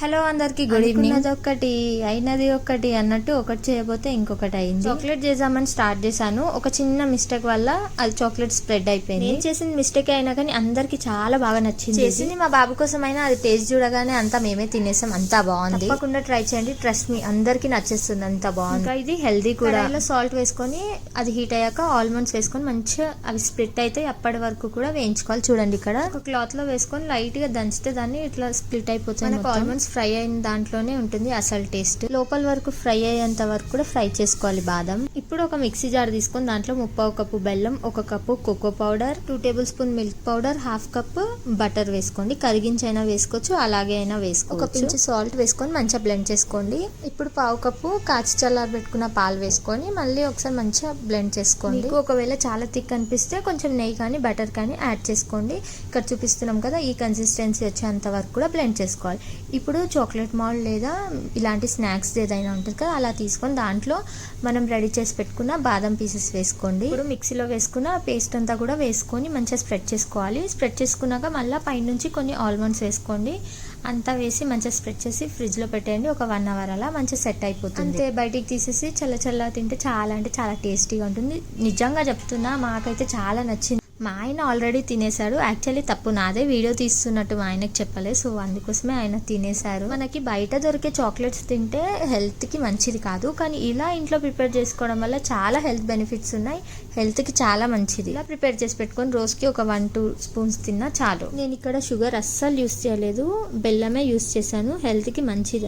Hello అందరికి good evening. ఒకటి అయినది ఒకటి అన్నట్టు ఒకటి చేయబోతే ఇంకొకటి అయింది. చాక్లెట్ చేద్దామని స్టార్ట్ చేశాను. ఒక చిన్న మిస్టేక్ వల్ల అది చాక్లెట్ స్ప్రెడ్ అయిపోయింది. నేను చేసిన మిస్టేక్ అయినా కానీ అందరికి చాలా బాగా నచ్చింది. చేసింది మా బాబు కోసం అయినా అది టేస్ట్ చూడగానే అంతా మేమే తినేసాం. అంతా బాగుంది. తప్పకుండా ట్రై చేయండి. ట్రస్ట్ మీ అందరికి నచ్చేస్తుంది. అంత బాగుంది. ఇంకా ఇది హెల్దీ కూడా. ఇలా సాల్ట్ వేసుకొని అది హీట్ అయ్యాక ఆల్మండ్స్ వేసుకొని మంచిగా అవి స్ప్లిట్ అయితే అప్పటి వరకు కూడా వేయించుకోవాలి. చూడండి ఇక్కడ ఒక క్లాత్ లో వేసుకొని లైట్ గా దంచితే దాన్ని ఇట్లా స్ప్లిట్ అయిపోతుంది. మనకు ఆల్మండ్స్ ఫ్రై అయిన దాంట్లోనే ఉంటుంది అసలు టేస్ట్. లోపల వరకు ఫ్రై అయ్యేంత వరకు కూడా ఫ్రై చేసుకోవాలి బాదం. ఇప్పుడు ఒక మిక్సీ జార్ తీసుకొని దాంట్లో 1/2 కప్పు బెల్లం, 1 cup cocoa powder, 2 tablespoon milk powder, 1/2 cup butter వేసుకోండి. కరిగించైనా వేసుకోవచ్చు, అలాగే అయినా వేసుకోవచ్చు. ఒక పించ్ సాల్ట్ వేసుకొని మంచిగా బ్లెండ్ చేసుకోండి. ఇప్పుడు 1/2 కప్పు కాచి చల్లారి పెట్టుకున్న పాలు వేసుకొని మళ్ళీ ఒకసారి మంచిగా బ్లెండ్ చేసుకోండి. మీకు ఒకవేళ చాలా థిక్ అనిపిస్తే కొంచెం నెయ్యి కానీ బటర్ కానీ యాడ్ చేసుకోండి. ఇక్కడ చూపిస్తున్నాం కదా, ఈ కన్సిస్టెన్సీ వచ్చేంత వరకు కూడా బ్లెండ్ చేసుకోవాలి. ఇప్పుడు చాక్లెట్ మాల్ లేదా ఇలాంటి స్నాక్స్ ఏదైనా ఉంటుంది కదా, అలా తీసుకొని దాంట్లో మనం రెడీ చేసి పెట్టుకున్న బాదం పీసెస్ వేసుకోండి. ఇప్పుడు మిక్సీలో వేసుకున్న పేస్ట్ అంతా కూడా వేసుకొని మంచిగా స్ప్రెడ్ చేసుకోవాలి. స్ప్రెడ్ చేసుకున్నాక మళ్ళీ పైనుంచి కొన్ని ఆల్మండ్స్ వేసుకోండి. అంతా వేసి మంచిగా స్ప్రెడ్ చేసి ఫ్రిడ్జ్ లో పెట్టేయండి. ఒక 1 అవర్ అలా మంచిగా సెట్ అయిపోతుంది. అంతే, బయటికి తీసేసి చల్ల తింటే చాలా అంటే చాలా టేస్టీగా ఉంటుంది. నిజంగా చెప్తున్నా, మాకైతే చాలా నచ్చింది. మా ఆయన ఆల్రెడీ తినేశాడు. యాక్చువల్లీ తప్పు నాదే, వీడియో తీస్తున్నట్టు మా ఆయనకు చెప్పలేదు. సో అందుకోసమే ఆయన తినేశారు. మనకి బయట దొరికే చాక్లెట్స్ తింటే హెల్త్ కి మంచిది కాదు, కానీ ఇలా ఇంట్లో ప్రిపేర్ చేసుకోవడం వల్ల చాలా హెల్త్ బెనిఫిట్స్ ఉన్నాయి. హెల్త్ కి చాలా మంచిది. ఇలా ప్రిపేర్ చేసి పెట్టుకొని రోజుకి ఒక 1-2 స్పూన్స్ తిన్నా చాలు. నేను ఇక్కడ షుగర్ అస్సలు యూస్ చేయలేదు, బెల్లమే యూస్ చేశాను. హెల్త్ కి మంచిది.